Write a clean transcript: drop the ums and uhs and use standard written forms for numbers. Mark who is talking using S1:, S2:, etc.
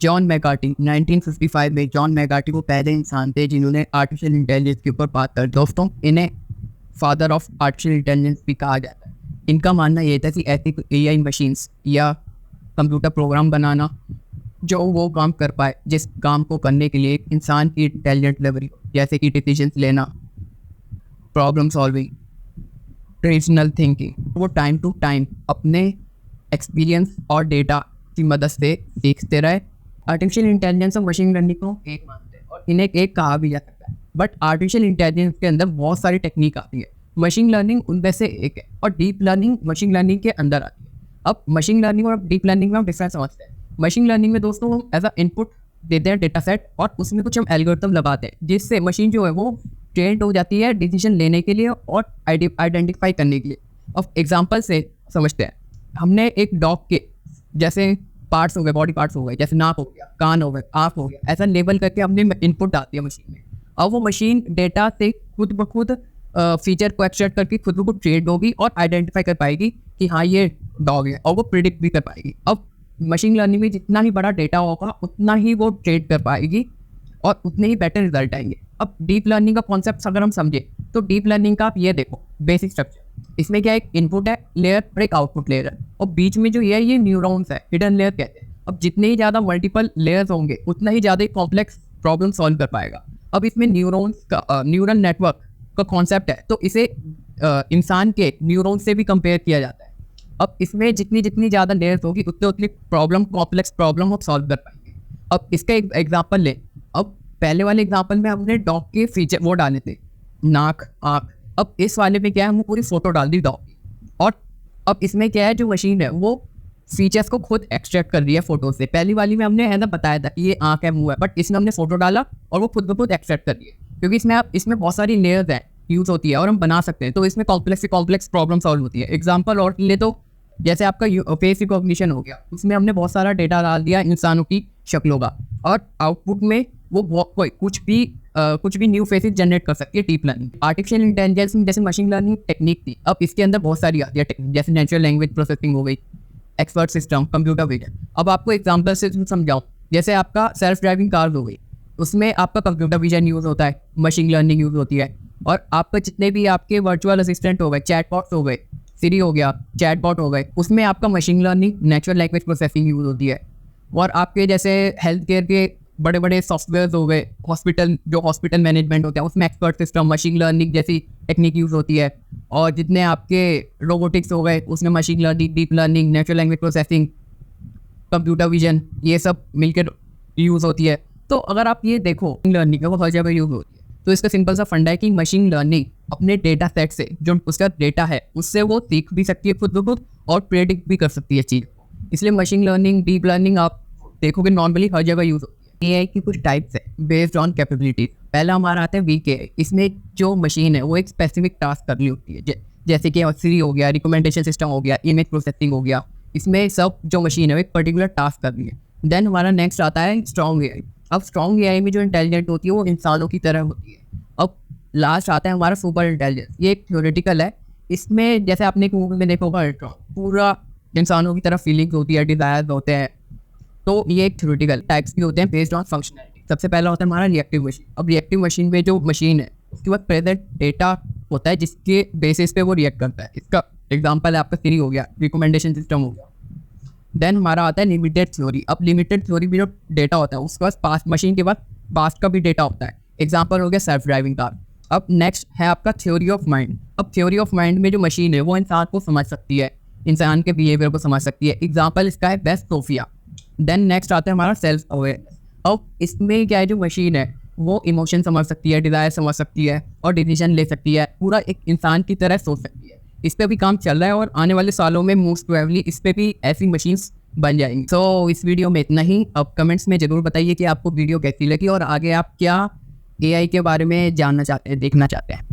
S1: John McCarthy 1955 में John McCarthy वो पहले इंसान थे जिन्होंने आर्टिफिशियल इंटेलिजेंस के ऊपर बात कर। दोस्तों, इन्हें फादर ऑफ आर्टिफिशियल इंटेलिजेंस भी कहा जाता है। इनका मानना ये था कि ऐसी एआई मशीन्स या कंप्यूटर प्रोग्राम बनाना जो वो काम कर पाए जिस काम को करने के लिए इंसान की इंटेलिजेंट लेवल, जैसे कि डिसीजंस लेना, प्रॉब्लम सॉल्विंग, ट्रेडिशनल थिंकिंग, वो टाइम टू टाइम अपने एक्सपीरियंस और डेटा की मदद से सीखते रहे। आर्टिफिशियल इंटेलिजेंस और मशीन लर्निंग को एक मानते हैं और इन्हें एक कहा भी जा सकता है। बट आर्टिफिशियल इंटेलिजेंस के अंदर बहुत सारी टेक्निक आती है। मशीन लर्निंग उनमें से एक है और डीप लर्निंग मशीन लर्निंग के अंदर आती है। अब मशीन लर्निंग और डीप लर्निंग में हम डिफरेंस समझते हैं। मशीन लर्निंग में दोस्तों हम एज अ इनपुट देते हैं डेटा सेट और उसमें कुछ हम एल्गोरिथम लगाते हैं जिससे मशीन जो है वो ट्रेंड हो जाती है डिसीजन लेने के लिए और आइडेंटिफाई करने के लिए। अब एग्जांपल से समझते हैं। हमने एक डॉग के जैसे पार्ट्स हो गए, बॉडी पार्ट्स हो गए, जैसे नाक हो गया, कान हो गए, आँख हो गया, ऐसा लेबल करके हमने इनपुट डालती है मशीन में। अब वो मशीन डेटा से खुद ब खुद फीचर को एक्सट्रैक्ट करके खुद ब खुद ट्रेड होगी और आइडेंटिफाई कर पाएगी कि हाँ ये डॉग है और वो प्रिडिक्ट भी कर पाएगी। अब मशीन लर्निंग में जितना ही बड़ा डेटा होगा उतना ही वो ट्रेड कर पाएगी और उतने ही बेटर रिजल्ट आएंगे। अब डीप लर्निंग का कॉन्सेप्ट अगर हम समझे तो डीप लर्निंग का आप ये देखो बेसिक स्ट्रक्चर, इसमें क्या एक इनपुट है लेयर और एक आउटपुट लेयर है और बीच में जो ये न्यूरॉन्स है, हिडन लेयर कहते हैं। अब जितने ही ज़्यादा मल्टीपल लेयर्स होंगे उतना ही ज़्यादा कॉम्प्लेक्स प्रॉब्लम सॉल्व कर पाएगा। अब इसमें न्यूरॉन्स का न्यूरल नेटवर्क का कॉन्सेप्ट है तो इसे इंसान के न्यूरॉन से भी कंपेयर किया जाता है। अब इसमें जितनी ज़्यादा लेयर्स होगी उतने उतनी प्रॉब्लम, कॉम्प्लेक्स प्रॉब्लम हम सॉल्व कर पाएंगे। अब इसका एक एग्जांपल लें। अब पहले वाले एग्जांपल में हमने डॉग के फीचर वो डाले थे, नाक, आँख। अब इस वाले में क्या है, हमने पूरी फोटो डाल दी डॉग की और अब इसमें क्या है, जो मशीन है वो फीचर्स को खुद एक्सट्रैक्ट कर रही है फोटो से। पहली वाली में हमने ऐसा बताया था कि ये आँख है, मुँह है, बट इसमें हमने फोटो डाला और वो खुद ब खुद एक्सट्रैक्ट कर रही है क्योंकि इसमें बहुत सारी लेयर्स हैं यूज़ होती है और हम बना सकते हैं तो इसमें कॉम्प्लेक्स से कॉम्प्लेक्स प्रॉब्लम सॉल्व होती है। एग्जाम्पल और ले तो जैसे आपका फेस रिकॉग्निशन हो गया, उसमें हमने बहुत सारा डेटा डाल दिया इंसानों की शक्लों का और आउटपुट में वो कुछ भी न्यू फेसेस जनरेट कर सकती है डीप लर्निंग। आर्टिफिशियल इंटेलिजेंस में जैसे मशीन लर्निंग टेक्निक थी, अब इसके अंदर बहुत सारी आती है टेक्निक, जैसे नेचुरल लैंग्वेज प्रोसेसिंग हो गई, एक्सपर्ट सिस्टम, कंप्यूटर विजन। अब आपको एग्जांपल से समझाऊं, जैसे आपका सेल्फ ड्राइविंग कार हो गई, उसमें आपका कंप्यूटर विजन यूज़ होता है, मशीन लर्निंग यूज़ होती है और आपका जितने भी आपके वर्चुअल असिस्टेंट हो गए, चैटबॉट्स हो गए, सिरी हो गया, चैटबॉट हो गए, उसमें आपका machine learning, natural language processing use होती है। और आपके जैसे हेल्थ केयर के बड़े बड़े सॉफ्टवेयर हो गए, हॉस्पिटल मैनेजमेंट होता है, उसमें एक्सपर्ट सिस्टम, मशीन लर्निंग जैसी टेक्निक यूज़ होती है। और जितने आपके रोबोटिक्स हो गए उसमें machine learning, deep learning, natural language processing, computer vision, ये सब मिलकर यूज़ होती है। तो अगर आप ये देखो लर्निंग का वो हर जगह यूज़ होती है। तो इसका सिंपल सा फंडा है कि मशीन लर्निंग अपने डेटा सेट से, जो उसका डेटा है उससे वो सीख भी सकती है खुद ब खुद और प्रेडिक्ट भी कर सकती है चीज़ को। इसलिए मशीन लर्निंग, डीप लर्निंग आप देखोगे नॉर्मली हर जगह यूज़ होती है। एआई की कुछ टाइप्स है बेस्ड ऑन कैपेबिलिटीज। पहला हमारा आता है वीक एआई। इसमें जो मशीन है वो एक स्पेसिफिक टास्क कर रही होती है, जैसे कि सिरी हो गया, रिकमेंडेशन सिस्टम हो गया, इमेज प्रोसेसिंग हो गया। इसमें सब जो मशीन है वो एक पर्टिकुलर टास्क कर रही है। देन हमारा नेक्स्ट आता है स्ट्रॉन्ग एआई। अब स्ट्रॉन्ग एआई में जो इंटेलिजेंट होती है वो इंसानों की तरह होती है। अब लास्ट आता है हमारा सुपर इंटेलिजेंस। ये एक थ्योरेटिकल है। इसमें जैसे आपने एक मूवी में देखा होगा अल्ट्रॉन, पूरा इंसानों की तरह फीलिंग्स होती है, डिज़ायर्स होते हैं। तो ये एक थ्योरेटिकल टाइप्स भी होते हैं बेस्ड ऑन फंक्शनैलिटी। सबसे पहला होता है हमारा रिएक्टिव मशीन। अब रिएक्टिव मशीन में जो मशीन है उसके बाद प्रेजेंट डेटा होता है जिसके बेसिस पे वो रिएक्ट करता है। इसका एग्जांपल है आपका सिरी हो गया, रिकमेंडेशन सिस्टम हो गया। देन हमारा आता है लिमिटेड थ्योरी। अब लिमिटेड थ्योरी में जो डेटा होता है उसके बाद मशीन के बाद पास्ट का भी डेटा होता है। एग्जाम्पल हो गया सेल्फ ड्राइविंग कार। अब नेक्स्ट है आपका थ्योरी ऑफ माइंड। अब थ्योरी ऑफ माइंड में जो मशीन है वो इंसान को समझ सकती है, इंसान के बिहेवियर को समझ सकती है। एग्जाम्पल इसका है बेस्ट सोफिया। देन नेक्स्ट आता है हमारा सेल्फ अवेयरनेस। अब इसमें क्या है, जो मशीन है वो इमोशन समझ सकती है, डिज़ायर समझ सकती है और डिसीजन ले सकती है, पूरा एक इंसान की तरह सोच सकती है। इस पर भी काम चल रहा है और आने वाले सालों में मोस्ट प्रोबेबली इस पर भी ऐसी मशीन्स बन जाएंगी। सो इस वीडियो में इतना ही। अब कमेंट्स में ज़रूर बताइए कि आपको वीडियो कैसी लगी और आगे आप क्या एआई के बारे में जानना चाहते हैं, देखना चाहते हैं।